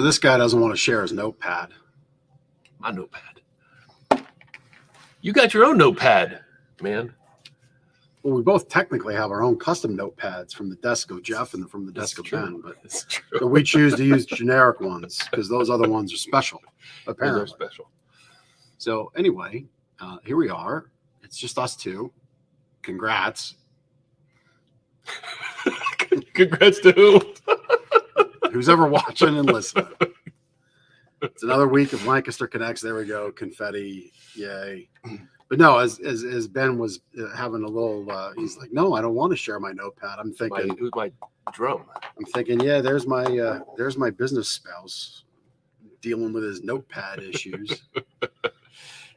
So this guy doesn't want to share his notepad. My notepad. You got your own notepad, man. Well, we both technically have our own custom notepads from the desk of Jeff and from the desk of Ben, but so we choose to use generic ones because those other ones are special. Apparently, those are special. So anyway, here we are. It's just us two. Congrats. Congrats to who? Who's ever watching and listening. It's another week of Lancaster Connects. There we go. Confetti. Yay. But no, as Ben was having a little, he's like, no, I don't want to share my notepad. I'm thinking, Who's my drum? I'm thinking, yeah, there's my business spouse dealing with his notepad issues.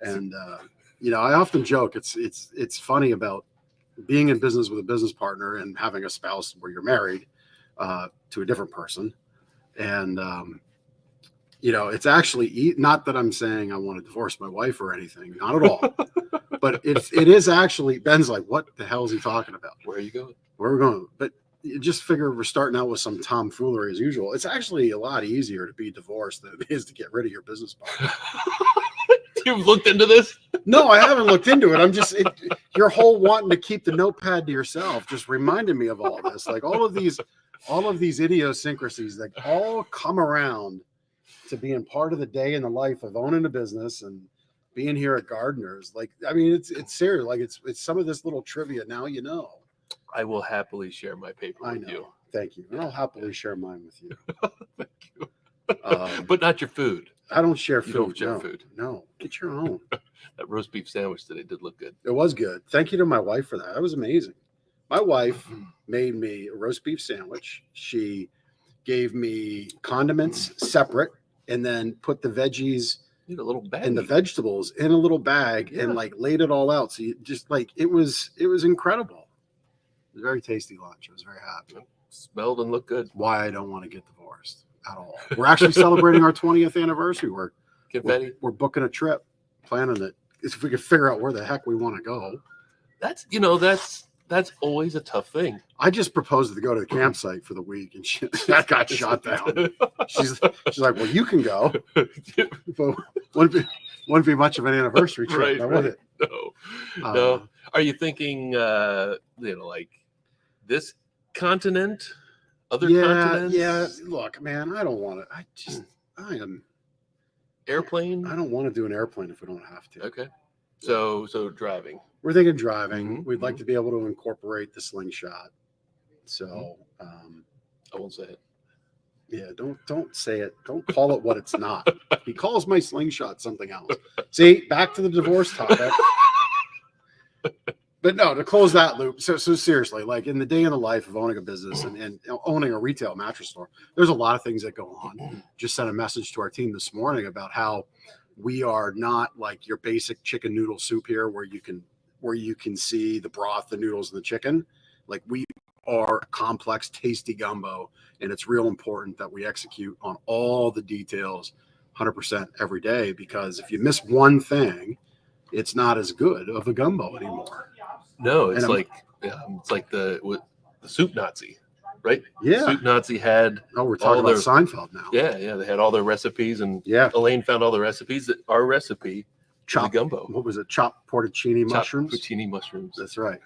And, I often joke, it's funny about being in business with a business partner and having a spouse where you're married to a different person. And, it's actually not that I'm saying I want to divorce my wife or anything, not at all. But it is actually, Ben's like, what the hell is he talking about? Where are you going? Where are we going? But you just figure we're starting out with some tomfoolery as usual. It's actually a lot easier to be divorced than it is to get rid of your business partner. You've looked into this? No, I haven't looked into it. Your whole wanting to keep the notepad to yourself just reminded me of all this. Like all of these idiosyncrasies that all come around to being part of the day in the life of owning a business and being here at Gardner's. Like, I mean, it's serious. Like it's some of this little trivia. Now, I will happily share my paper with you. Thank you. And I'll happily share mine with you. Thank you. But not your food. I don't share food. You don't share food. No, get your own. That roast beef sandwich today did look good. It was good. Thank you to my wife for that. That was amazing. My wife made me a roast beef sandwich. She gave me condiments separate and then put the veggies in a little bag and the vegetables in a little bag and like laid it all out. So you just like it was incredible. It was a very tasty lunch. I was very happy. It smelled and looked good. Why I don't want to get divorced at all. We're actually celebrating our 20th anniversary. Confetti. We're booking a trip, planning it. If we could figure out where the heck we want to go. That's always a tough thing. I just proposed to go to the campsite for the week, and that got shot down. She's like, "Well, you can go." But wouldn't be much of an anniversary trip, right, would it? No. Are you thinking, like this continent, other continents? Yeah. Look, man, I don't want to. Airplane. I don't want to do an airplane if we don't have to. Okay. So driving. We're thinking driving. Mm-hmm. We'd like to be able to incorporate the slingshot. So I won't say it. Yeah, don't say it. Don't call it what it's not. He calls my slingshot something else. See, back to the divorce topic. But no, to close that loop. So seriously, like in the day in the life of owning a business and owning a retail mattress store, there's a lot of things that go on. Just sent a message to our team this morning about how we are not like your basic chicken noodle soup here, where you can see the broth, the noodles, and the chicken. Like we are a complex, tasty gumbo, and it's real important that we execute on all the details 100% every day, because if you miss one thing, it's not as good of a gumbo anymore. No, it's like the soup Nazi, right? Yeah. Soup Nazi had. Oh, we're talking about Seinfeld now. Yeah. They had all their recipes, and Elaine found all the recipes. Our recipe, chopped gumbo. What was it? Chopped porcini mushrooms. Porcini mushrooms. That's right.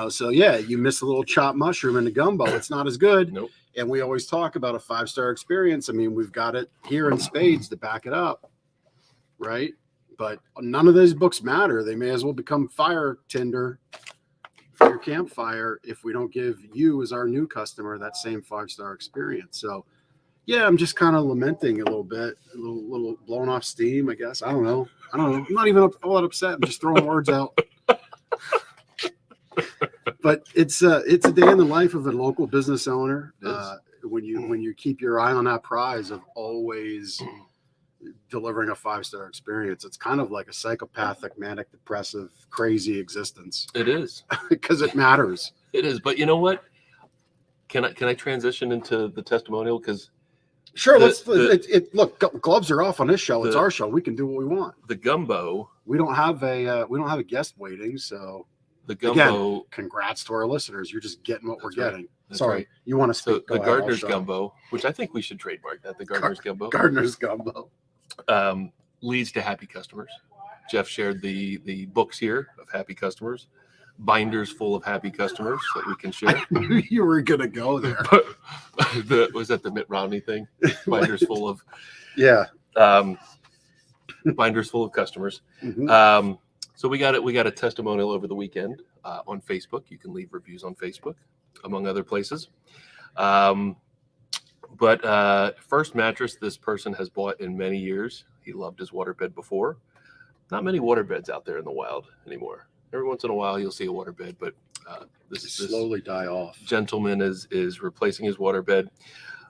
So you miss a little chopped mushroom in the gumbo. It's not as good. Nope. And we always talk about a 5-star experience. I mean, we've got it here in spades to back it up, right? But none of those books matter. They may as well become fire tinder for your campfire if we don't give you, as our new customer, that same 5-star experience. So, yeah, I'm just kind of lamenting a little bit, a little blown off steam, I guess. I don't know. I'm not even all that upset. I'm just throwing words out. But it's a day in the life of a local business owner. When you keep your eye on that prize of always delivering a 5-star experience, it's kind of like a psychopathic, manic, depressive, crazy existence. It is because it matters. It is, but you know what? Can I transition into the testimonial? Because sure, look. Gloves are off on this show. It's our show. We can do what we want. The gumbo. We don't have a guest waiting, so the gumbo. Congrats to our listeners. You're just getting what we're That's right. getting. That's Sorry, right. you want to So speak? Go the ahead, I'll Gardner's shut up. gumbo, which I think we should trademark that, the Gardner's gumbo, Gardner's gumbo. leads to happy customers. Jeff shared the books here of happy customers, binders full of happy customers that we can share. I knew you were gonna go there. Was that the Mitt Romney thing? Binders full of Yeah. Binders full of customers. Mhm. So we got it. We got a testimonial over the weekend on Facebook. You can leave reviews on Facebook, among other places. But first mattress this person has bought in many years. He loved his waterbed before. Not many waterbeds out there in the wild anymore. Every once in a while you'll see a waterbed, but this Slowly die off. gentleman is replacing his waterbed.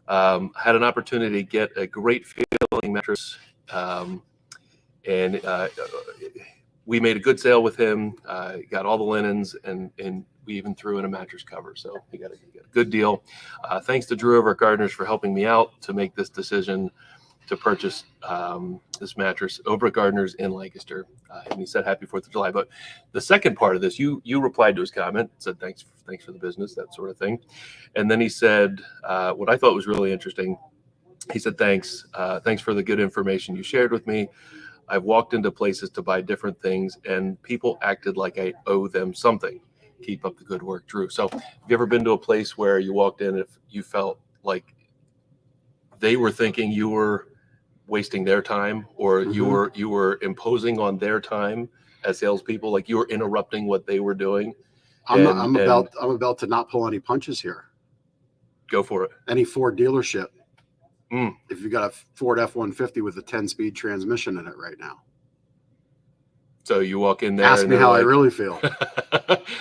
Had an opportunity to get a great feeling mattress, and we made a good sale with him. Got all the linens, and we even threw in a mattress cover. So he got a good deal. Thanks to Drew over at Gardner's for helping me out to make this decision to purchase this mattress over at Gardner's in Lancaster. And he said happy 4th of July. But the second part of this, you replied to his comment, said thanks for the business, that sort of thing. And then he said what I thought was really interesting. He said, thanks for the good information you shared with me. I've walked into places to buy different things, and people acted like I owe them something. Keep up the good work, Drew. So have you ever been to a place where you walked in, if you felt like they were thinking you were wasting their time, or you were imposing on their time as salespeople, like you were interrupting what they were doing? I'm about to not pull any punches here. Go for it. Any Ford dealership, if you got a Ford F-150 with a 10-speed transmission in it right now, so you walk in there. Ask me how I really feel.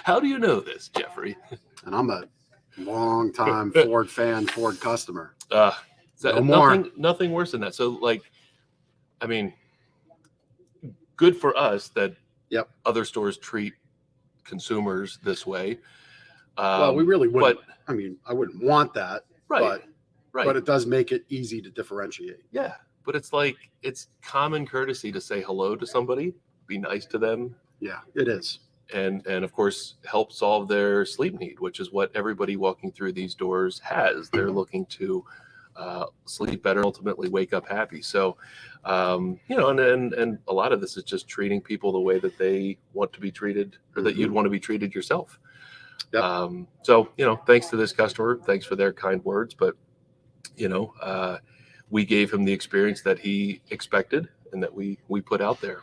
How do you know this, Jeffrey? And I'm a long-time Ford fan, Ford customer. No more. Nothing worse than that. So, like, I mean, good for us that other stores treat consumers this way. Well, we really wouldn't. I mean, I wouldn't want that. Right. But it does make it easy to differentiate. Yeah. But it's like, it's common courtesy to say hello to somebody, be nice to them. Yeah, it is. And of course, help solve their sleep need, which is what everybody walking through these doors has. They're looking to sleep better, ultimately wake up happy. So, and a lot of this is just treating people the way that they want to be treated, or that you'd want to be treated yourself. Yep. So, thanks to this customer, thanks for their kind words, but we gave him the experience that he expected and that we put out there.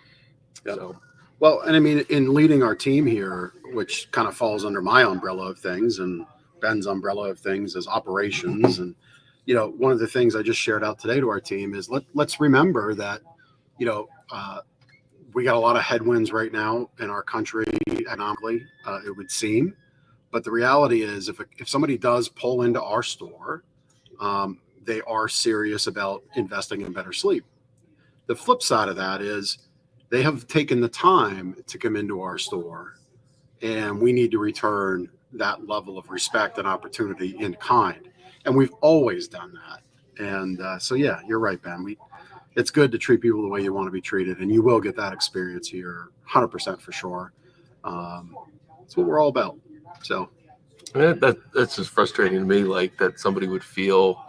Yep. So. Well, and I mean, in leading our team here, which kind of falls under my umbrella of things and Ben's umbrella of things as operations, and one of the things I just shared out today to our team is let's remember that we got a lot of headwinds right now in our country economically, it would seem, but the reality is if somebody does pull into our store, they are serious about investing in better sleep. The flip side of that is they have taken the time to come into our store, and we need to return that level of respect and opportunity in kind. And we've always done that. And so, yeah, you're right, Ben. It's good to treat people the way you want to be treated, and you will get that experience here 100% for sure. That's what we're all about. So that's just frustrating to me, like that somebody would feel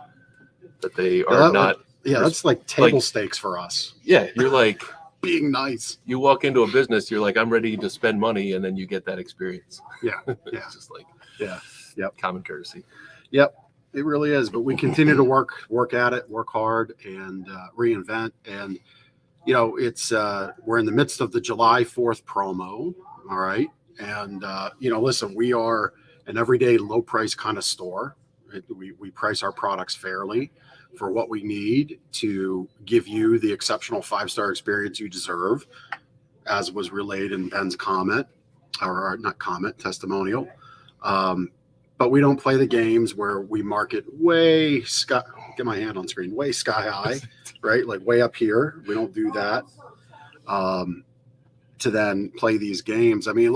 that they are not. That's like table stakes for us. Yeah, you're like being nice. You walk into a business, you're like, I'm ready to spend money, and then you get that experience. Yeah. It's just like common courtesy. Yep. It really is, but we continue to work at it, work hard, and reinvent. And it's we're in the midst of the July 4th promo, all right. And listen, we are an everyday low price kind of store. We price our products fairly for what we need to give you the exceptional 5-star experience you deserve, as was relayed in Ben's comment, or not comment, testimonial. But we don't play the games where we market way get my hand on screen, way sky high, right? Like way up here. We don't do that to then play these games. I mean,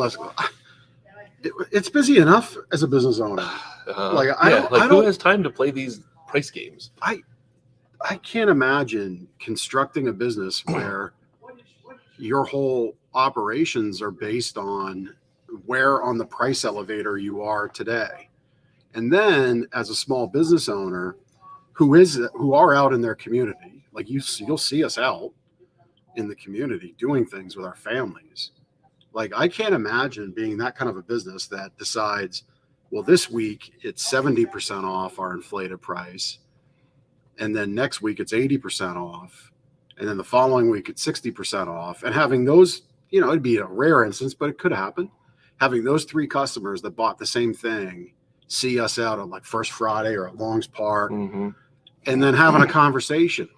it's busy enough as a business owner. Who has time to play these price games? I can't imagine constructing a business where your whole operations are based on where on the price elevator you are today. And then as a small business owner who are out in their community, like you'll see us out in the community doing things with our families. Like, I can't imagine being that kind of a business that decides, well, this week it's 70% off our inflated price, and then next week it's 80% off, and then the following week it's 60% off, and having those, it'd be a rare instance, but it could happen. Having those 3 customers that bought the same thing see us out on like First Friday or at Long's Park, and then having a conversation.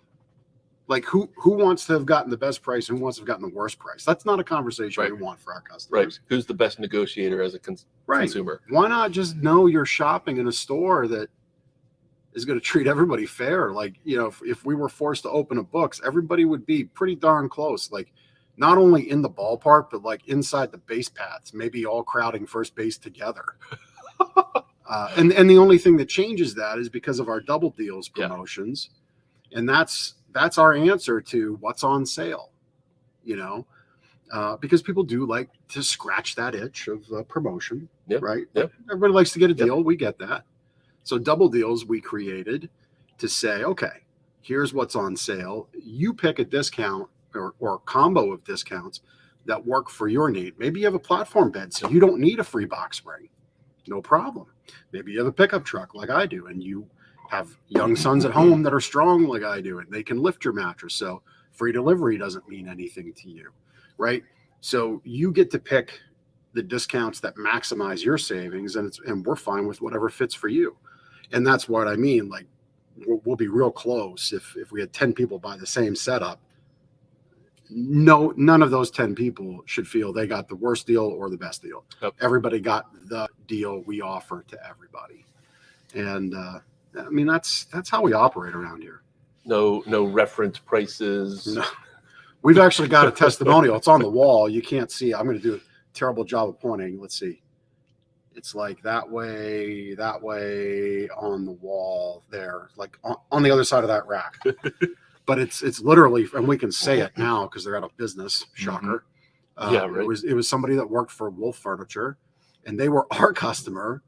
Like, who wants to have gotten the best price and who wants to have gotten the worst price? That's not a conversation we want for our customers. Right. Who's the best negotiator as a consumer? Why not just know you're shopping in a store that is going to treat everybody fair? Like, if we were forced to open a books, everybody would be pretty darn close. Like, not only in the ballpark, but like inside the base paths, maybe all crowding first base together. And the only thing that changes that is because of our double deals promotions. And that's our answer to what's on sale, because people do like to scratch that itch of promotion, right? Yep. Everybody likes to get a deal. We get that. So double deals we created to say, okay, here's what's on sale. You pick a discount or a combo of discounts that work for your need. Maybe you have a platform bed, so you don't need a free box spring. No problem. Maybe you have a pickup truck like I do, and you have young sons at home that are strong like I do, and they can lift your mattress. So free delivery doesn't mean anything to you, right? So you get to pick the discounts that maximize your savings, and we're fine with whatever fits for you. And that's what I mean. Like, we'll be real close if we had 10 people buy the same setup. No, none of those 10 people should feel they got the worst deal or the best deal. Yep. Everybody got the deal we offer to everybody. And I mean, that's how we operate around here. No reference prices. No. We've actually got a testimonial. It's on the wall. You can't see it. I'm going to do a terrible job of pointing. Let's see. It's like that way on the wall there, like on the other side of that rack. But it's literally, and we can say it now because they're out of business. Shocker. Right. It was somebody that worked for Wolf Furniture, and they were our customer,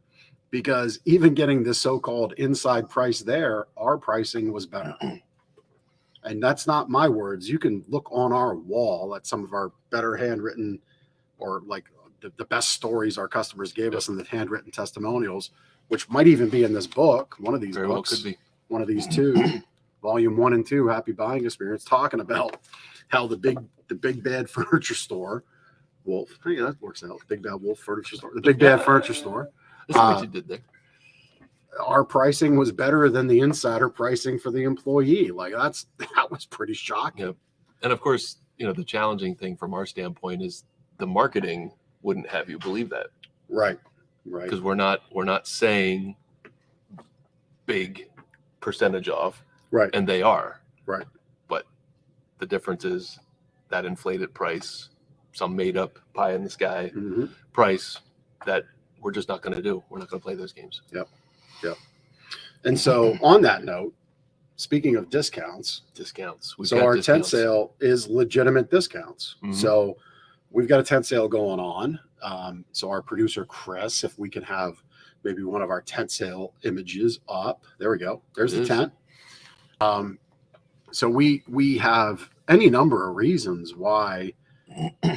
because even getting the so-called inside price there, our pricing was better. And that's not my words. You can look on our wall at some of our better handwritten, or like the best stories our customers gave us in the handwritten testimonials, which might even be in this book, one of these Very books, well could be. One of these 2, volume 1 and 2, Happy Buying Experience, talking about how the big bad furniture store, Wolf, hey, that works out. Big bad Wolf Furniture Store, the big bad furniture store. That's what you did there. Our pricing was better than the insider pricing for the employee. Like, that was pretty shocking. Yep. And of course, the challenging thing from our standpoint is the marketing wouldn't have you believe that. Right. Because we're not saying big percentage off. Right. And they are. Right. But the difference is that inflated price, some made up pie in the sky price that we're just not going to do. We're not going to play those games. Yep. And so on that note, speaking of discounts, our tent sale is legitimate discounts. So we've got a tent sale going on. So our producer, Chris, if we can have maybe one of our tent sale images up. There we go. There's the tent. So we have any number of reasons why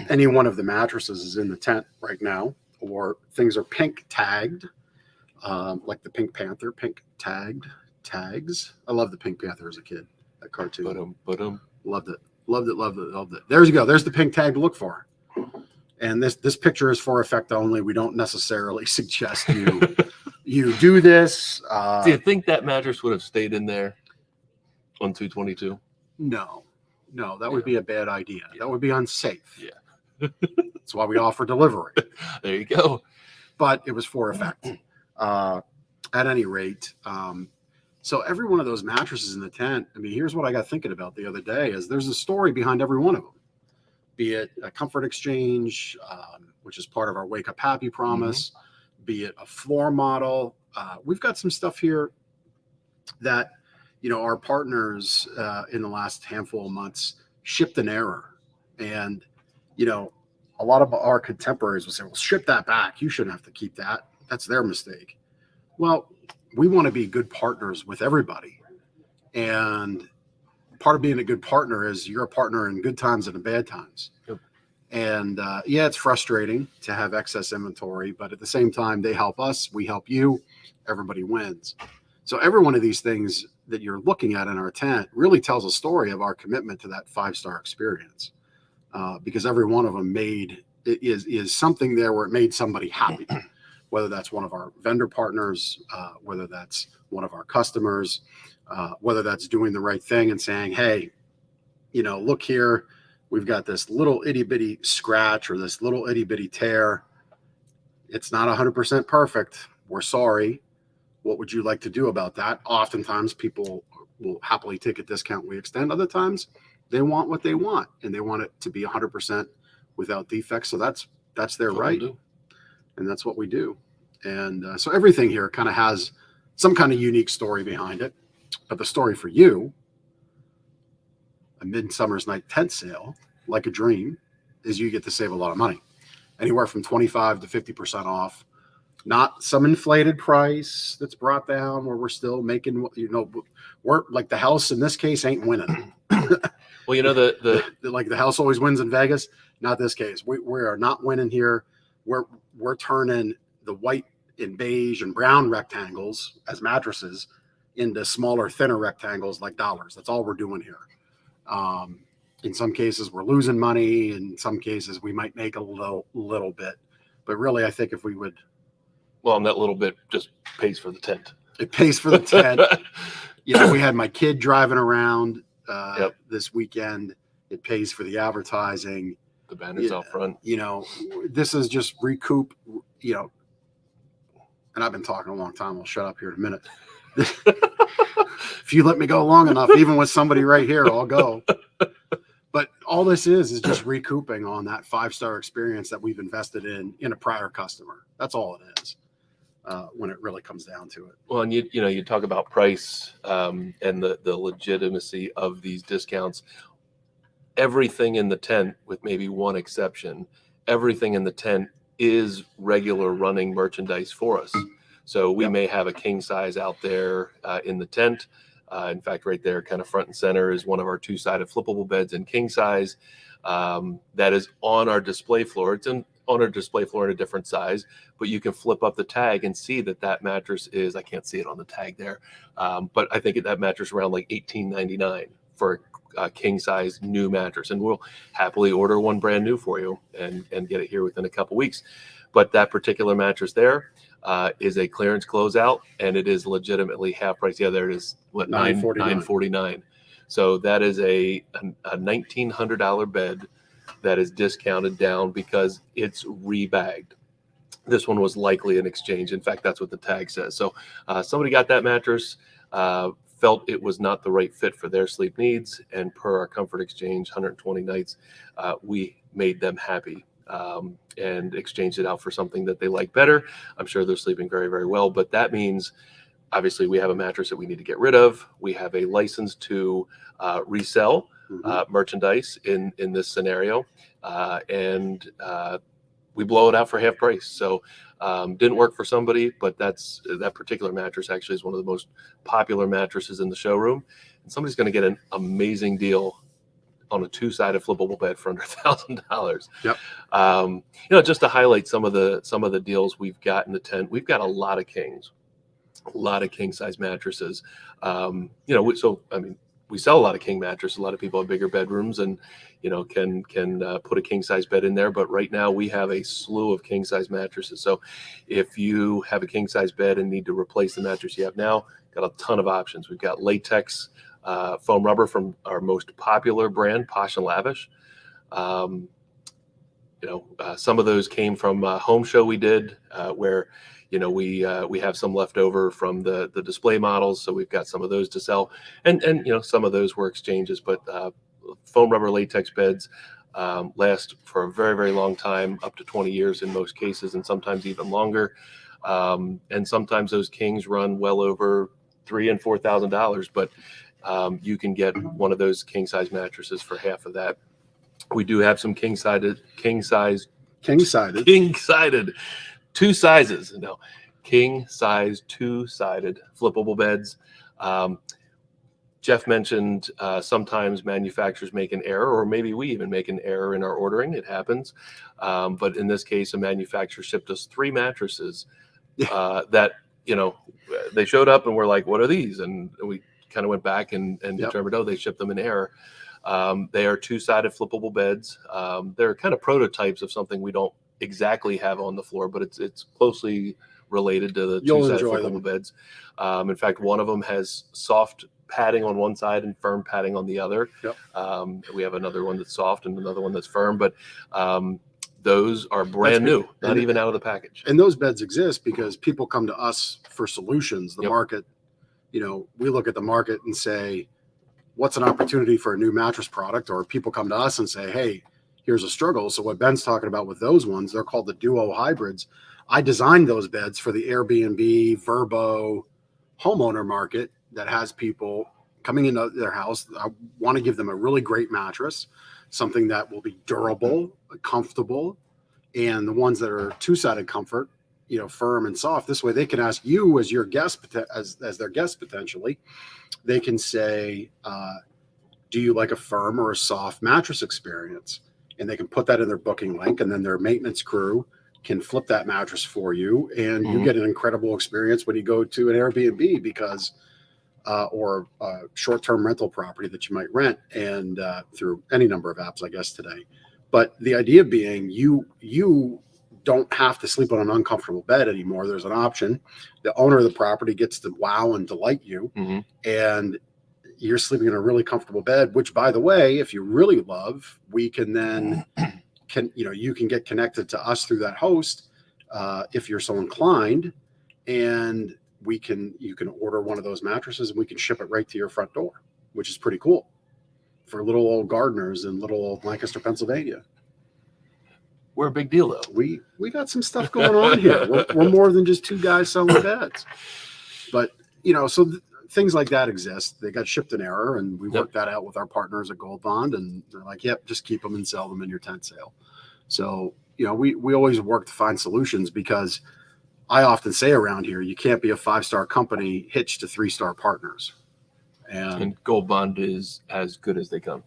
any one of the mattresses is in the tent right now, or things are pink tagged, like the Pink Panther, pink tags. I love the Pink Panther as a kid, that cartoon. Loved it. There you go. There's the pink tag to look for. And this picture is for effect only. We don't necessarily suggest you do this. Do you think that mattress would have stayed in there on 222? No, that would be a bad idea. That would be unsafe. Yeah. That's why we offer delivery. There you go. But it was for effect. At any rate, so every one of those mattresses in the tent, I mean, here's what I got thinking about the other day, is there's a story behind every one of them. Be it a comfort exchange, which is part of our Wake Up Happy promise, be it a floor model. We've got some stuff here that, our partners in the last handful of months shipped an error. And, a lot of our contemporaries will say, well, ship that back. You shouldn't have to keep that. That's their mistake. Well, we want to be good partners with everybody. And part of being a good partner is you're a partner in good times and in bad times. Yep. And yeah, it's frustrating to have excess inventory, but at the same time, they help us, we help you, everybody wins. So every one of these things that you're looking at in our tent really tells a story of our commitment to that 5-star experience, because every one of them is something there where it made somebody happy, whether that's one of our vendor partners, whether that's one of our customers, whether that's doing the right thing and saying, hey, look here, we've got this little itty bitty scratch or this little itty bitty tear. It's not 100% perfect. We're sorry. What would you like to do about that? Oftentimes people will happily take a discount we extend. Other times they want what they want and they want it to be 100% without defects. So that's their right. And that's what we do. And so everything here kind of has some kind of unique story behind it. But the story for you, a Midsummer's Night tent sale, like a dream, is you get to save a lot of money. Anywhere from 25 to 50% off. Not some inflated price that's brought down where we're still making, we're like the house in this case ain't winning. Well, like the house always wins in Vegas. Not this case. We are not winning here. We're turning the white and beige and brown rectangles as mattresses into smaller, thinner rectangles like dollars. That's all we're doing here. In some cases, we're losing money. In some cases, we might make a little bit. But really, I think if we would. Well, and that little bit just pays for the tent. It pays for the tent. We had my kid driving around this weekend. It pays for the advertising. The banners out front. This is just recoup, and I've been talking a long time. I'll shut up here in a minute. If you let me go long enough, even with somebody right here, I'll go. But all this is just recouping on that 5-star experience that we've invested in a prior customer. That's all it is. When it really comes down to it. Well, and you talk about price and the legitimacy of these discounts. Everything in the tent, with maybe one exception, everything in the tent is regular running merchandise for us. So we may have a king size out there in the tent. In fact, right there, kind of front and center, is one of our 2-sided flippable beds in king size. That is on our display floor. It's on our display floor in a different size, but you can flip up the tag and see that mattress is, I can't see it on the tag there, but I think that mattress around like $18.99 for a king size new mattress. And we'll happily order one brand new for you and get it here within a couple weeks. But that particular mattress there is a clearance closeout, and it is legitimately half price. Yeah, there it is. What, $949. So that is a $1,900 bed that is discounted down because it's rebagged. This one was likely an exchange. In fact, that's what the tag says. So somebody got that mattress, felt it was not the right fit for their sleep needs, and per our comfort exchange, 120 nights, we made them happy and exchanged it out for something that they like better. I'm sure they're sleeping very, very well, but that means obviously we have a mattress that we need to get rid of. We have a license to resell merchandise in this scenario, and we blow it out for half price. So didn't work for somebody, but that particular mattress actually is one of the most popular mattresses in the showroom, and somebody's going to get an amazing deal on a 2-sided flippable bed for under $1,000. Yep. Just to highlight some of the deals we've got in the tent, we've got a lot of kings, a lot of king size mattresses. So I mean, we sell a lot of king mattresses. A lot of people have bigger bedrooms and can put a king size bed in there. But right now we have a slew of king size mattresses. So if you have a king size bed and need to replace the mattress you have now, got a ton of options. We've got latex foam rubber from our most popular brand, Posh and Lavish. Some of those came from a home show we did where we have some left over from the display models, so we've got some of those to sell, and some of those were exchanges. But foam rubber latex beds last for a very, very long time, up to 20 years in most cases, and sometimes even longer. And sometimes those kings run well over $3,000 and $4,000, but you can get one of those king size mattresses for half of that We do have some king-sided, King-sided. two sizes. No, king size, two-sided flippable beds. Jeff mentioned sometimes manufacturers make an error, or maybe we even make an error in our ordering. It happens. But in this case, a manufacturer shipped us 3 mattresses that, they showed up and we're like, what are these? And we kind of went back and determined, oh, they shipped them in error. They are two-sided flippable beds. They're kind of prototypes of something we don't exactly have on the floor, but it's closely related to the two-sided flippable beds. In fact, one of them has soft padding on one side and firm padding on the other. We have another one that's soft and another one that's firm, but those are brand new, not even out of the package. And those beds exist because people come to us for solutions. The market, we look at the market and say, what's an opportunity for a new mattress product? Or people come to us and say, hey, here's a struggle. So what Ben's talking about with those ones, they're called the duo hybrids. I designed those beds for the Airbnb, Verbo homeowner market that has people coming into their house. I want to give them a really great mattress, something that will be durable, comfortable, and the ones that are two-sided comfort, firm and soft. This way they can ask you as your guest, as their guest potentially. They can say, do you like a firm or a soft mattress experience? And they can put that in their booking link, and then their maintenance crew can flip that mattress for you, and you get an incredible experience when you go to an Airbnb because or a short-term rental property that you might rent, and through any number of apps, I guess, today. But the idea being you don't have to sleep on an uncomfortable bed anymore. There's an option. The owner of the property gets to wow and delight you, and you're sleeping in a really comfortable bed, which, by the way, if you really love, we can then you can get connected to us through that host if you're so inclined, and you can order one of those mattresses and we can ship it right to your front door, which is pretty cool for little old Gardners in little old Lancaster, Pennsylvania. We're a big deal, though. We got some stuff going on here. We're more than just two guys selling beds. But, so things like that exist. They got shipped in error, and we worked that out with our partners at Gold Bond, and they're like, yep, just keep them and sell them in your tent sale. So, we always work to find solutions, because I often say around here, you can't be a 5-star company hitched to 3-star partners. And Gold Bond is as good as they come.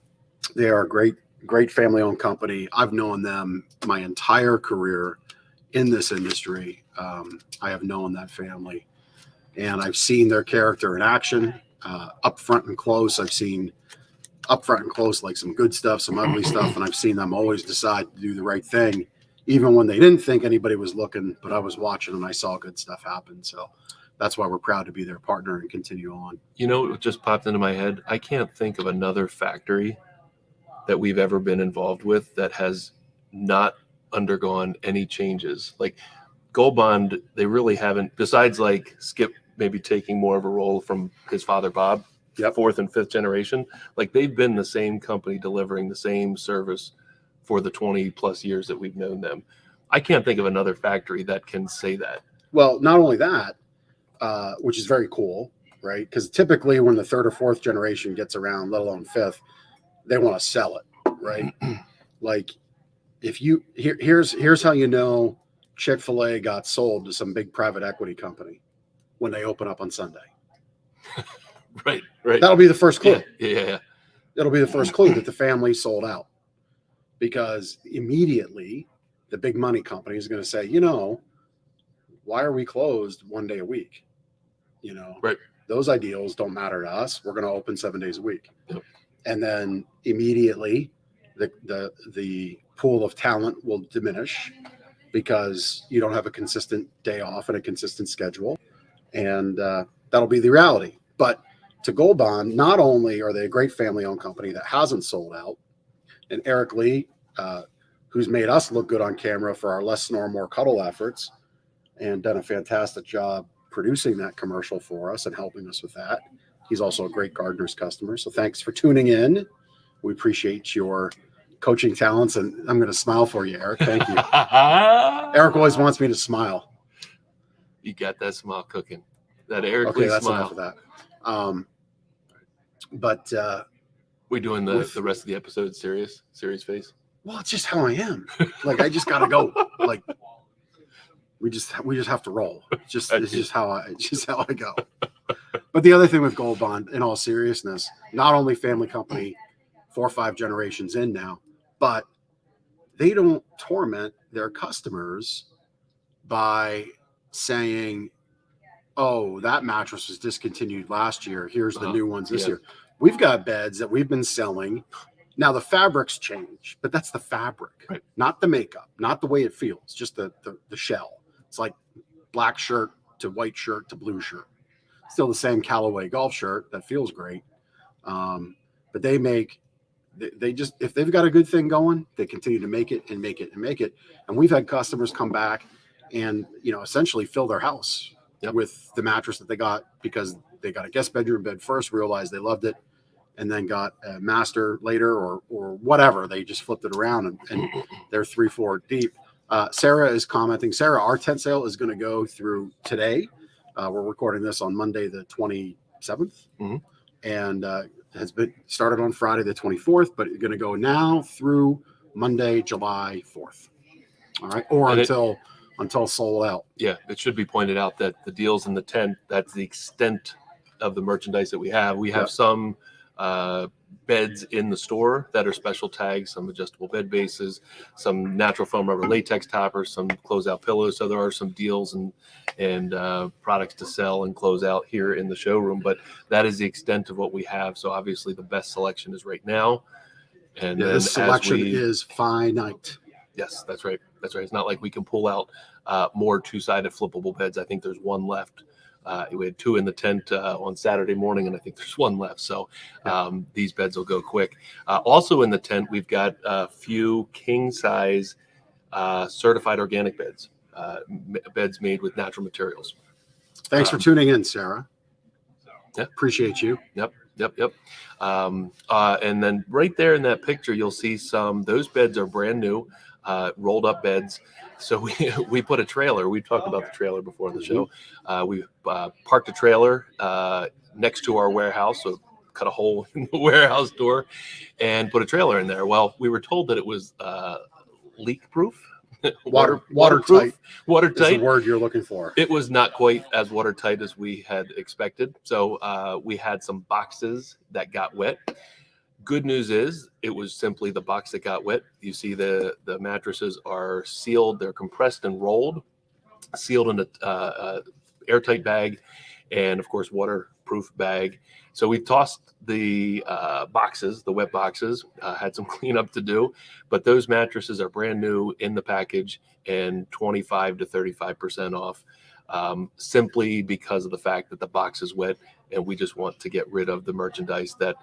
They are a great family-owned company. I've known them my entire career in this industry. I have known that family, and I've seen their character in action, up front and close. I've seen up front and close, like some good stuff, some ugly stuff, and I've seen them always decide to do the right thing, even when they didn't think anybody was looking, but I was watching and I saw good stuff happen. So that's why we're proud to be their partner and continue on. It just popped into my head. I can't think of another factory that we've ever been involved with that has not undergone any changes. Like Gold Bond, they really haven't, besides like Skip maybe taking more of a role from his father, Bob, 4th and 5th generation. Like they've been the same company delivering the same service for the 20 plus years that we've known them. I can't think of another factory that can say that. Well, not only that, which is very cool, right? Because typically when the 3rd or 4th generation gets around, let alone 5th, they want to sell it, right? Like if here's how Chick-fil-A got sold to some big private equity company when they open up on Sunday. Right. That'll be the first clue. Yeah. It'll be the first clue that the family sold out, because immediately the big money company is going to say, why are we closed one day a week? Right. Those ideals don't matter to us. We're going to open 7 days a week. Yep. And then immediately the pool of talent will diminish, because you don't have a consistent day off and a consistent schedule. And that'll be the reality. But to Gold Bond, not only are they a great family-owned company that hasn't sold out, and Eric Lee, who's made us look good on camera for our Less Snore, More Cuddle efforts, and done a fantastic job producing that commercial for us and helping us with that. He's also a great Gardner's customer. So thanks for tuning in. We appreciate your coaching talents, and I'm going to smile for you, Eric. Thank you. Eric always wants me to smile. You got that smile cooking. That Eric Lee that's smile. Enough of that. But We doing the rest of the episode serious face? Well, it's just how I am. Like, I just gotta go. Like, we just have to roll. It's just how I go. But the other thing with Gold Bond, in all seriousness, not only family company, 4 or 5 generations in now, but they don't torment their customers by saying, "Oh, that mattress was discontinued last year. Here's the new ones this year." We've got beds that we've been selling. Now the fabrics change, but that's the fabric, right, not the makeup, not the way it feels, just the shell. It's like black shirt to white shirt to blue shirt. Still the same Callaway golf shirt that feels great. But they just, if they've got a good thing going, they continue to make it and make it and make it. And we've had customers come back and, essentially fill their house with the mattress that they got, because they got a guest bedroom bed first, realized they loved it, and then got a master later or whatever. They just flipped it around and they're 3-4 deep. Sarah is commenting. Sarah, our tent sale is going to go through today. We're recording this on Monday, the 27th, and has been started on Friday, the 24th, but it's going to go now through Monday, July 4th. All right. Or until sold out. Yeah. It should be pointed out that the deals in the tent, that's the extent of the merchandise that we have. We have some beds in the store that are special tags, some adjustable bed bases, some natural foam rubber latex toppers, some closeout pillows. So there are some deals and products to sell and close out here in the showroom, but that is the extent of what we have. So obviously the best selection is right now. And then this selection is finite. Yes, that's right. That's right. It's not like we can pull out more 2-sided flippable beds. I think there's one left. We had 2 in the tent on Saturday morning, and I think there's 1 left. So these beds will go quick. Also in the tent, we've got a few king size certified organic beds, beds made with natural materials. Thanks for tuning in, Sarah. Yeah. Appreciate you. Yep. And then right there in that picture, you'll see those beds are brand new, rolled up beds. So we put a trailer. We talked about the trailer before the show. We parked a trailer next to our warehouse, so cut a hole in the warehouse door and put a trailer in there. Well, we were told that it was leak proof, watertight. Watertight is the word you're looking for. It was not quite as watertight as we had expected. So we had some boxes that got wet. Good news is it was simply the box that got wet. You see the mattresses are sealed. They're compressed and rolled, sealed in a airtight bag, and of course waterproof bag. So we tossed the boxes, the wet boxes, had some cleanup to do, but those mattresses are brand new in the package and 25 to 35% off, simply because of the fact that the box is wet. And we just want to get rid of the merchandise that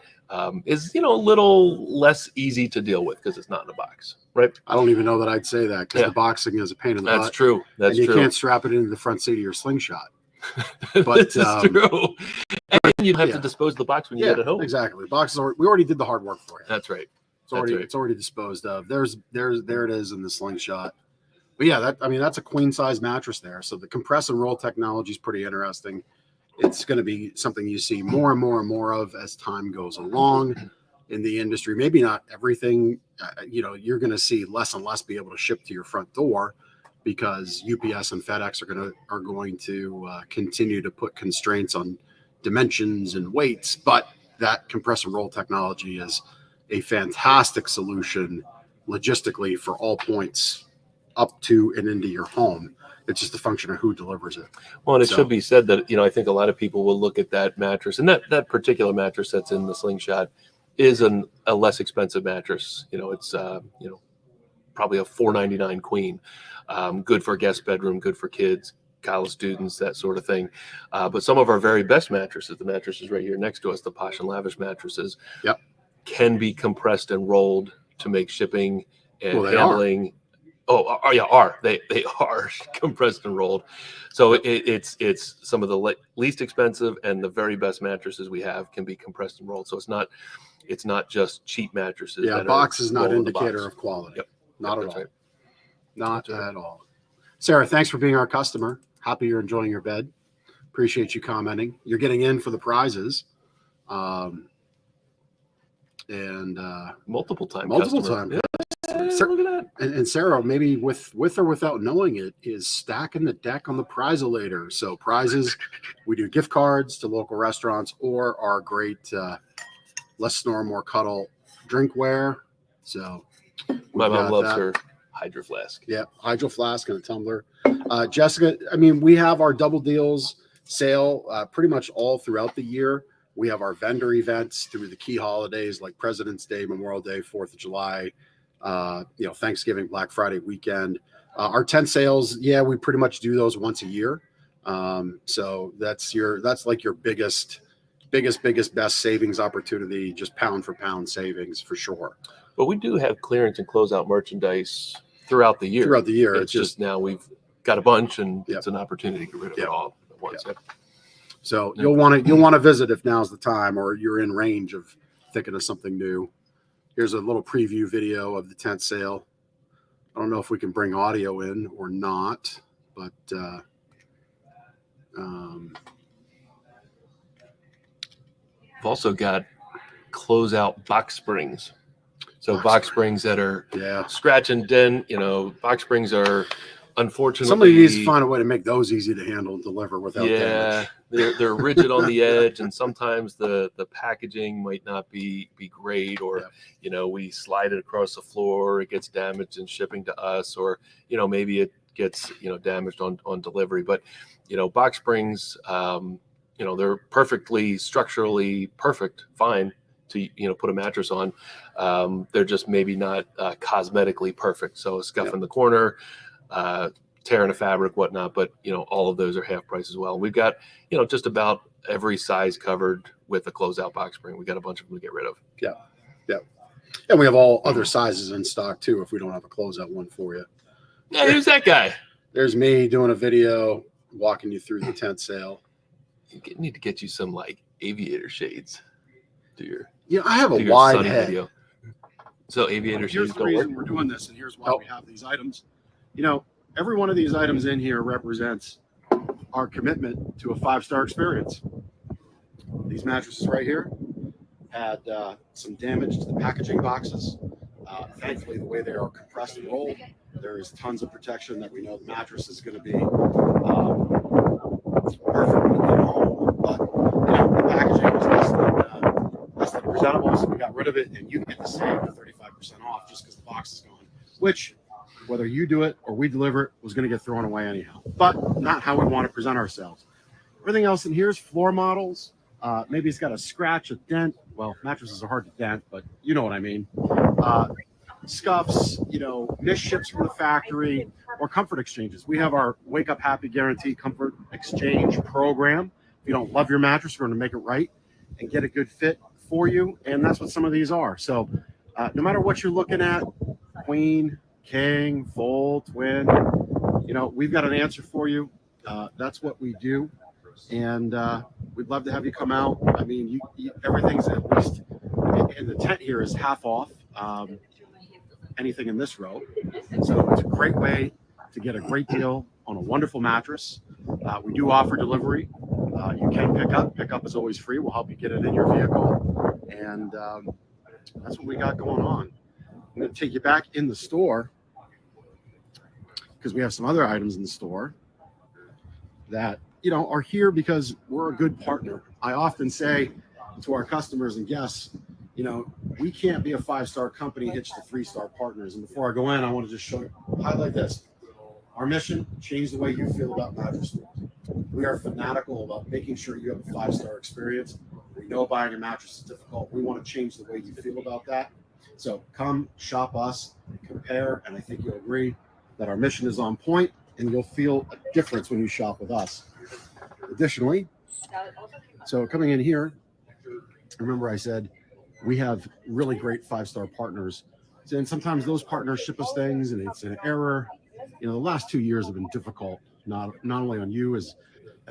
is, a little less easy to deal with because it's not in a box, right? I don't even know that I'd say that, because the boxing is a pain in the butt. That's true. And you can't strap it into the front seat of your slingshot. But this is true. And you have to dispose of the box when you get it home. Exactly. Boxes we already did the hard work for you. That's right. It's already disposed of. There it is in the slingshot. But yeah, that's a queen size mattress there. So the compress and roll technology is pretty interesting. It's going to be something you see more and more and more of as time goes along in the industry. Maybe not everything, you're going to see less and less be able to ship to your front door, because UPS and FedEx are going to continue to put constraints on dimensions and weights. But that compress and roll technology is a fantastic solution logistically for all points up to and into your home. It's just a function of who delivers it. Well, and it should be said that, I think a lot of people will look at that mattress, and that particular mattress that's in the slingshot is a less expensive mattress. It's, probably a $499 queen, good for a guest bedroom, good for kids, college students, that sort of thing. But some of our very best mattresses, the mattresses right here next to us, the Posh and Lavish mattresses, can be compressed and rolled to make shipping and handling. They are compressed and rolled. So it's some of the least expensive and the very best mattresses we have can be compressed and rolled. So it's not just cheap mattresses. Yeah, box is not an indicator of quality. Yep. Not at all. Right. Not at all. Sarah, thanks for being our customer. Happy you're enjoying your bed. Appreciate you commenting. You're getting in for the prizes. and multiple time time. Yeah, look at that. And Sarah, maybe with or without knowing it, is stacking the deck on the prize-a-later. So prizes, we do gift cards to local restaurants or our great less snore, more cuddle drinkware. So My mom loves her Hydro Flask. Yeah, Hydro Flask and a tumbler. Jessica, I mean, we have our double deals sale pretty much all throughout the year. We have our vendor events through the key holidays like President's Day, Memorial Day, 4th of July, Thanksgiving, Black Friday weekend. Our tent sales, yeah, we pretty much do those once a year. So that's like your biggest, best savings opportunity, just pound for pound savings for sure. But we do have clearance and closeout merchandise throughout the year. It's just now we've got a bunch, and it's an opportunity to get rid of it all at once. Yep. So you'll want to visit if now's the time, or you're in range of thinking of something new. Here's a little preview video of the tent sale. I don't know if we can bring audio in or not, but I've also got closeout box springs. So box springs that are scratch and dent. Box springs are unfortunately somebody needs to find a way to make those easy to handle and deliver without damage. They're rigid on the edge, and sometimes the packaging might not be great, or we slide it across the floor, it gets damaged in shipping to us, or maybe it gets damaged on delivery. But box springs, they're perfectly structurally perfect, fine to put a mattress on. They're just maybe not cosmetically perfect. So a scuff in the corner, tearing a fabric, whatnot. But all of those are half price as well. We've got just about every size covered with a closeout box spring. We got a bunch of them to get rid of. Yeah. And we have all other sizes in stock too, if we don't have a closeout one for you. Yeah, who's that guy? There's me doing a video walking you through the tent sale. You need to get you some like aviator shades. I have a wide head. Video. So aviator Here's shades the don't reason work. we're doing this, and here's why we have these items. Every one of these items in here represents our commitment to a 5-star experience. These mattresses right here had some damage to the packaging boxes. Thankfully, the way they are compressed and rolled, there is tons of protection that we know the mattress is going to be perfect when you get home. But the packaging was less than presentable, so we got rid of it, and you get the same 35% off just because the box is gone. Which, whether you do it or we deliver it, was going to get thrown away anyhow. But not how we want to present ourselves. Everything else in here is floor models. Maybe it's got a scratch, a dent. Well, mattresses are hard to dent, but you know what I mean. Scuffs, missed ships from the factory, or comfort exchanges. We have our Wake Up Happy Guarantee Comfort Exchange program. If you don't love your mattress, we're going to make it right and get a good fit for you. And that's what some of these are. So no matter what you're looking at, queen, king, full, twin, we've got an answer for you. That's what we do. And we'd love to have you come out. I mean, everything's at least, and the tent here is half off anything in this row. So it's a great way to get a great deal on a wonderful mattress. We do offer delivery. You can pick up. Pickup is always free. We'll help you get it in your vehicle. And that's what we got going on. I'm going to take you back in the store because we have some other items in the store that are here because we're a good partner. I often say to our customers and guests, we can't be a 5-star company hitched to 3-star partners. And before I go in, I want to just highlight this. Our mission: change the way you feel about mattress stores. We are fanatical about making sure you have a 5-star experience. We know buying a mattress is difficult. We want to change the way you feel about that. So come shop us, compare, and I think you'll agree that our mission is on point, and you'll feel a difference when you shop with us. Additionally, so coming in here, remember I said we have really great 5-star partners, and sometimes those partners ship us things and it's an error. The last 2 years have been difficult, not only on you as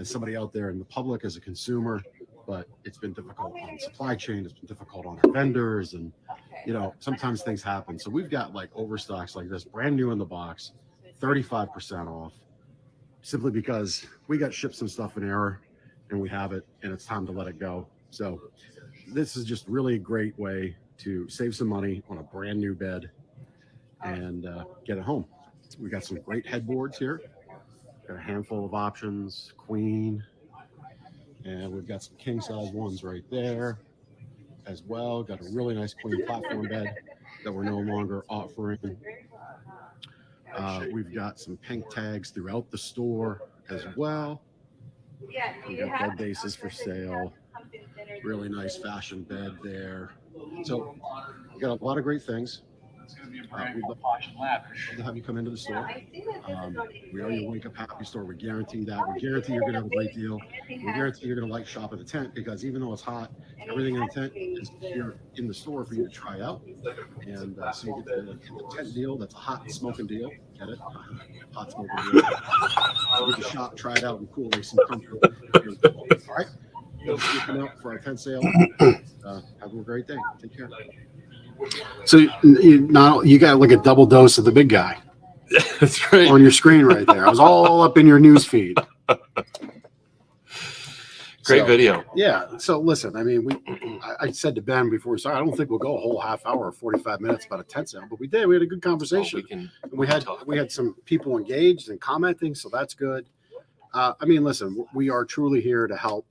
somebody out there in the public as a consumer, but it's been difficult on supply chain. It's been difficult on our vendors, and sometimes things happen. So we've got like overstocks like this, brand new in the box, 35% off, simply because we got shipped some stuff in error and we have it and it's time to let it go. So this is just really a great way to save some money on a brand new bed and get it home. We got some great headboards here. Got a handful of options, queen, and we've got some king size ones right there as well. Got a really nice queen platform bed that we're no longer offering. We've got some pink tags throughout the store as well. We got bed bases for sale. Really nice fashion bed there. So we got a lot of great things. We'd love to have you come into the store. We are your Wake Up Happy store. We guarantee that. We guarantee you're going to have a great deal. We guarantee you're going to like shop at the tent, because even though it's hot, everything in the tent is here in the store for you to try out. And so you get the tent deal. That's a hot smoking deal. Get it? Hot smoking deal. So you get to shop, try it out, and cool, some comfort. All right. Come out for our tent sale. Have a great day. Take care. So you got like a double dose of the big guy. That's right. On your screen right there. I was all up in your news feed. Great video. Yeah. So listen, I mean, I said to Ben before we started, I don't think we'll go a whole half hour or 45 minutes about a tent sale, but we did. We had a good conversation. We had some people engaged and commenting, so that's good. I mean, listen, we are truly here to help.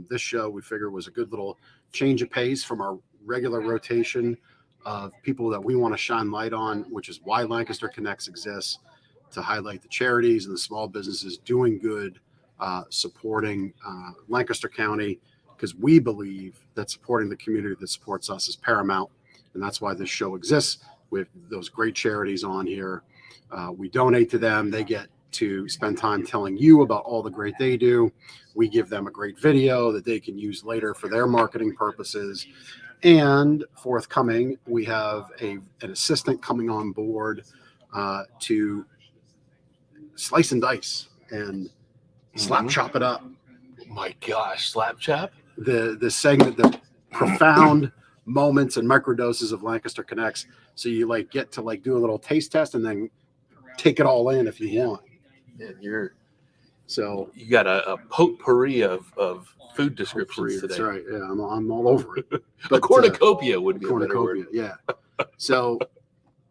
This show, we figure, was a good little change of pace from our regular rotation of people that we want to shine light on, which is why Lancaster Connects exists, to highlight the charities and the small businesses doing good, supporting Lancaster County, because we believe that supporting the community that supports us is paramount, and that's why this show exists. With those great charities on here, we donate to them. They get to spend time telling you about all the great they do. We give them a great video that they can use later for their marketing purposes. And forthcoming, we have an assistant coming on board to slice and dice and slap chop it up. Oh my gosh, slap chop? The segment, the profound moments and microdoses of Lancaster Connects. So you get to do a little taste test and then take it all in if you want. And you you got a potpourri of food descriptions today. That's right. Yeah, I'm all over it. But, a cornucopia would be a better word. Yeah. So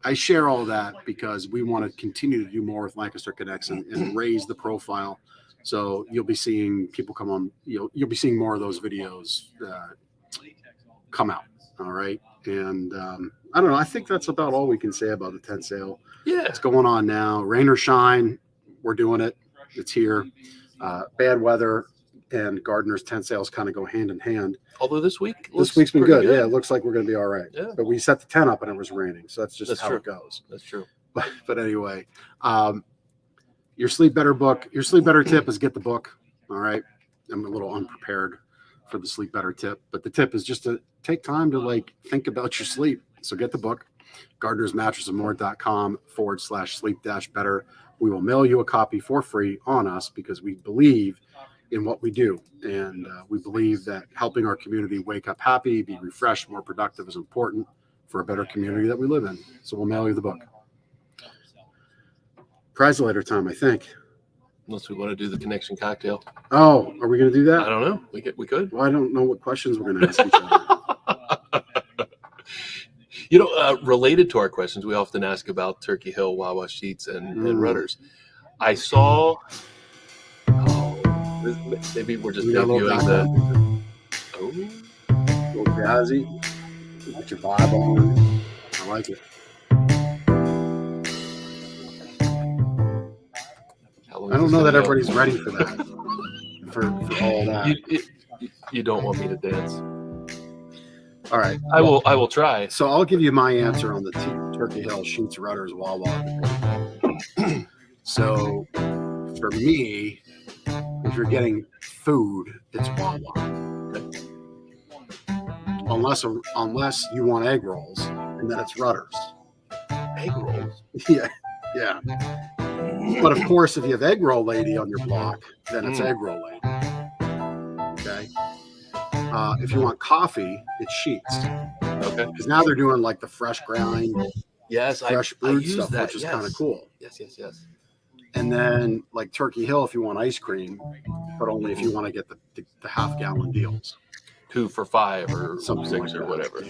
I share all that because we want to continue to do more with Lancaster Connects and raise the profile. So you'll be seeing people come on. You'll be seeing more of those videos come out. All right. And I don't know. I think that's about all we can say about the tent sale. Yeah, it's going on now. Rain or shine, we're doing it. It's here. Bad weather and Gardner's tent sales kind of go hand in hand. Although this week's been good. Yeah, it looks like we're going to be all right. Yeah. But we set the tent up and it was raining, so that's how true. It goes. That's true. But anyway, your Sleep Better book. Your Sleep Better tip is get the book. All right. I'm a little unprepared for the Sleep Better tip, but the tip is just to take time to think about your sleep. So get the book. GardnersMattressandMore.com/sleep-better. We will mail you a copy for free on us because we believe in what we do. And we believe that helping our community wake up happy, be refreshed, more productive is important for a better community that we live in. So we'll mail you the book. Prize later time, I think. Unless we want to do the connection cocktail. Oh, are we going to do that? I don't know. We could. Well, I don't know what questions we're going to ask each other. Related to our questions, we often ask about Turkey Hill, Wawa sheets, and rudders. I saw. Maybe we're just debuting the. Oh, little jazzy. Get your vibe on. I like it. I don't know that everybody's ready for that. For all that. You don't want me to dance. All right. I will try. So I'll give you my answer on the Turkey Hill sheets, rudders, Wawa. So for me, if you're getting food, it's Wawa. Okay. Unless you want egg rolls, and then it's rudders. Egg rolls? Yeah. But of course, if you have egg roll lady on your block, then it's egg roll lady. Okay. If you want coffee, it's sheets. Okay. Because now they're doing the fresh grind, fresh brewed stuff, which is kind of cool. Yes. And then Turkey Hill, if you want ice cream, but only if you want to get the half-gallon deals. 2 for $5 or something 6 like or that. whatever.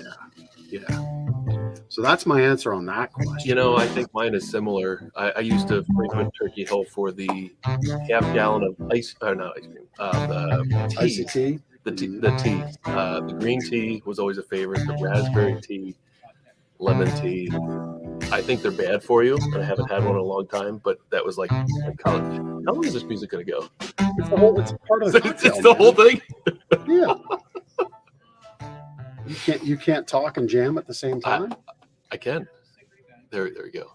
So that's my answer on that question. You know, I think mine is similar. I used to frequent Turkey Hill for the half gallon of ice, or not ice cream, the Icy tea. tea. The tea. The green tea was always a favorite. The raspberry tea, lemon tea. I think they're bad for you, and I haven't had one in a long time. But that was like college. How long is this music going to go? It's part of the cocktail, It's the man. whole thing. Yeah. You can't talk and jam at the same time. I can. There you go.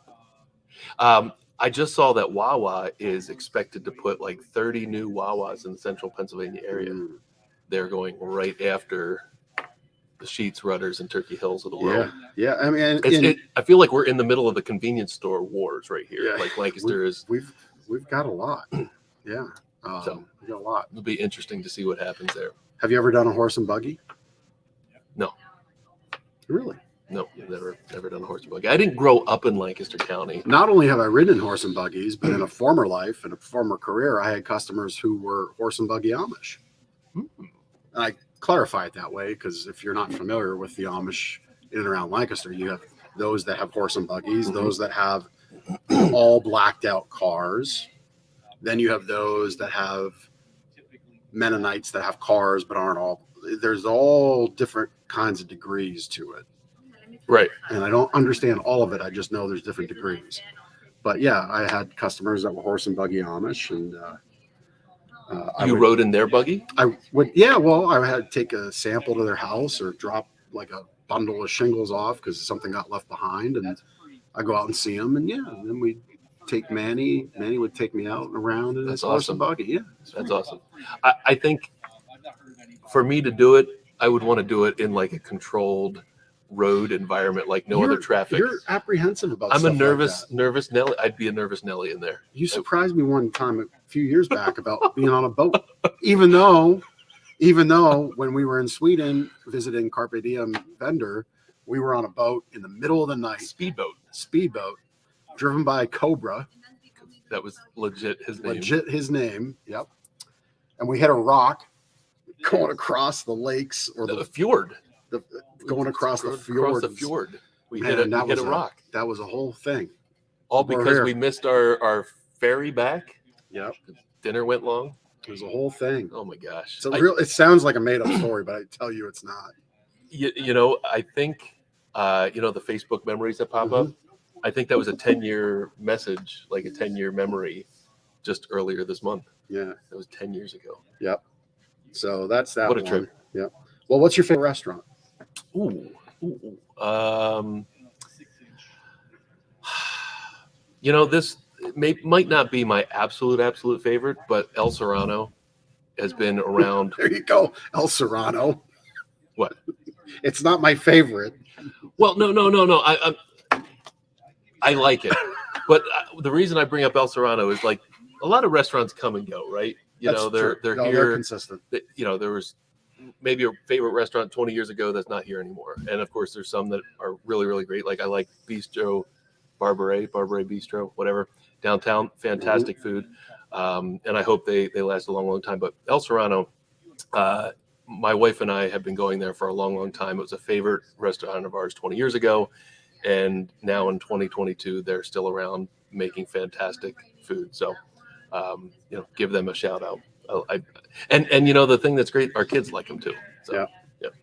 I just saw that Wawa is expected to put like 30 new Wawas in the central Pennsylvania area. They're going right after the Sheets, Rudders, and Turkey Hills of the world. Yeah. I mean, I feel like we're in the middle of the convenience store wars right here. Yeah. Like Lancaster is. We've got a lot. Yeah. So we got a lot. It'll be interesting to see what happens there. Have you ever done a horse and buggy? No. Really? No, never done a horse and buggy. I didn't grow up in Lancaster County. Not only have I ridden horse and buggies, but in a former life, in a former career, I had customers who were horse and buggy Amish. And I clarify it that way because if you're not familiar with the Amish in and around Lancaster, you have those that have horse and buggies, those that have all blacked out cars. Then you have those that have Mennonites that have cars but aren't all. There's all different kinds of degrees to it. Right. And I don't understand all of it. I just know there's different degrees. But yeah, I had customers that were horse and buggy Amish, and you rode in their buggy? I would, yeah. Well, I had to take a sample to their house or drop like a bundle of shingles off because something got left behind, and I go out and see them, and and then we take Manny. Manny would take me out and around in his horse and buggy. Yeah, that's awesome. I think for me to do it, I would want to do it in like a controlled road environment, like no other traffic. You're apprehensive about. I'm a nervous Nelly. I'd be a nervous Nelly in there. You surprised me one time a few years back about being on a boat, even though when we were in Sweden visiting Carpe Diem vendor, we were on a boat in the middle of the night. Speedboat, driven by Cobra. That was legit his name. Yep. And we hit a rock going across the lakes or the fjord. Going across the fjord. We hit a rock. That was a whole thing. All because we missed our ferry back. Yep. Dinner went long. It was a whole thing. Oh my gosh. It sounds like a made up story, but I tell you it's not. You know, I think the Facebook memories that pop up. I think that was a 10-year message, like a 10-year memory just earlier this month. Yeah. That was 10 years ago. Yep. So that's that. What a trip. Yep. Well, what's your favorite restaurant? This might not be my absolute favorite, but El Serrano has been around. There you go, El Serrano. What? It's not my favorite. Well, no. I like it, but the reason I bring up El Serrano is like a lot of restaurants come and go, right? They're here. They're consistent. There was maybe a favorite restaurant 20 years ago that's not here anymore, and of course there's some that are really, really great. Like I like Bistro Barbare Bistro, whatever, downtown, fantastic food, and I hope they last a long time. But El Serrano, my wife and I have been going there for a long time. It was a favorite restaurant of ours 20 years ago, and now in 2022 they're still around making fantastic food. So give them a shout out. And the thing that's great, our kids like them too. So, yep.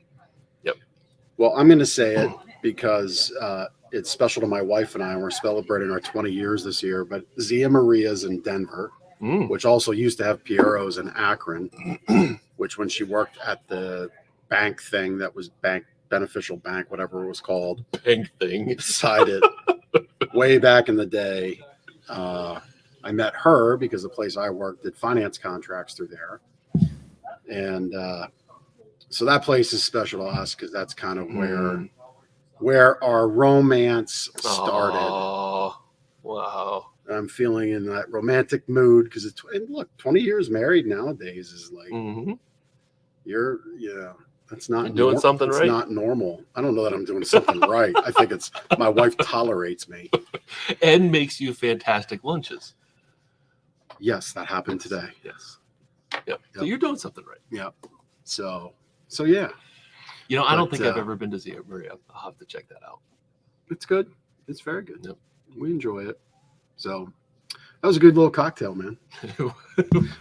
Well, I'm going to say it because it's special to my wife and I, and we're celebrating our 20 years this year. But Zia Maria's in Denver, which also used to have Piero's in Akron, which when she worked at the bank thing that was beneficial bank, whatever it was called, bank thing beside it, way back in the day. I met her because the place I worked did finance contracts through there. And so that place is special to us because that's kind of where our romance started. Oh, wow. I'm feeling in that romantic mood because and look, 20 years married nowadays is like, that's not You're doing something right. It's not normal. I don't know that I'm doing something right. I think it's my wife tolerates me. And makes you fantastic lunches. Yes, that happened today. Yes. Yep. So you're doing something right. Yep. So yeah. You know, I don't But, think I've ever been to Zia Maria. I'll have to check that out. It's good. It's very good. Yep. We enjoy it. So that was a good little cocktail, man.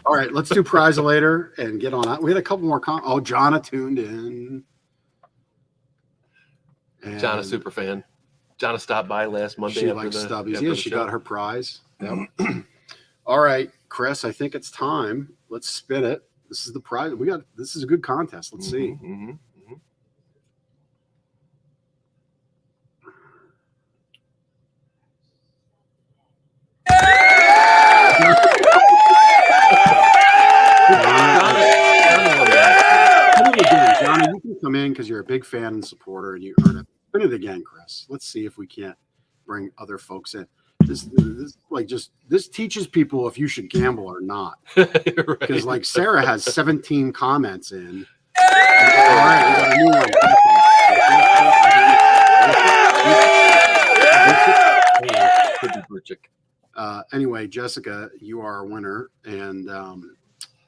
All right, let's do prize later and get on that. We had a couple more. Jonna tuned in. And John, a super fan. Jonna stopped by last Monday. she after likes the, stubbies. after Yeah, the she show. got her prize. Yep. All right, Chris, I think it's time. Let's spin it. This is the prize. This is a good contest. Let's see. Mhm, mhm, mhm. Johnny, you can come in because you're a big fan and supporter, and you earn it. Spin it again, Chris. Let's see if we can't bring other folks in. This teaches people if you should gamble or not. Because Right. like Sarah has 17 comments in. All right, we got a new one. Could be Burchik. Anyway, Jessica, you are a winner, and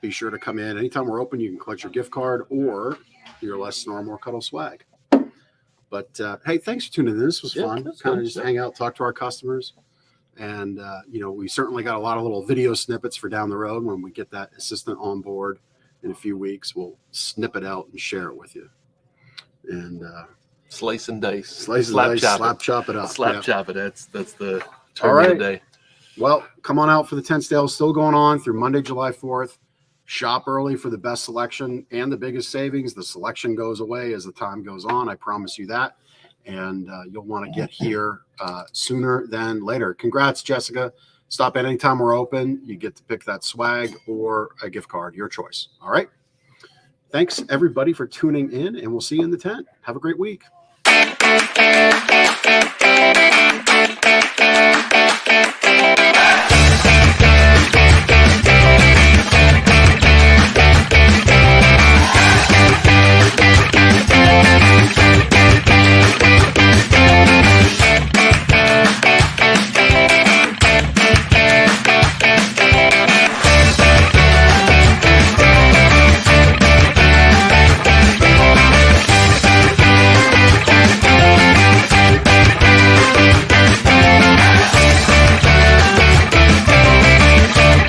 be sure to come in anytime we're open. You can collect your gift card or your Less Snore More Cuddle swag. But hey, thanks for tuning in. This was Yeah, fun. that's Kind fun. of just Yeah. hang out, talk to our customers, and we certainly got a lot of little video snippets for down the road. When we get that assistant on board in a few weeks, we'll snip it out and share it with you. And Slice and dice. slice and Slap dice, chop slap it. chop it up. Slap Yeah. chop it. That's the term All of right. the day. Well, come on out for the 10 sale. Still going on through Monday, July 4th. Shop early for the best selection and the biggest savings. The selection goes away as the time goes on. I promise you that. And you'll want to get here sooner than later. Congrats, Jessica. Stop at any time we're open. You get to pick that swag or a gift card, your choice. All right. Thanks, everybody, for tuning in, and we'll see you in the tent. Have a great week.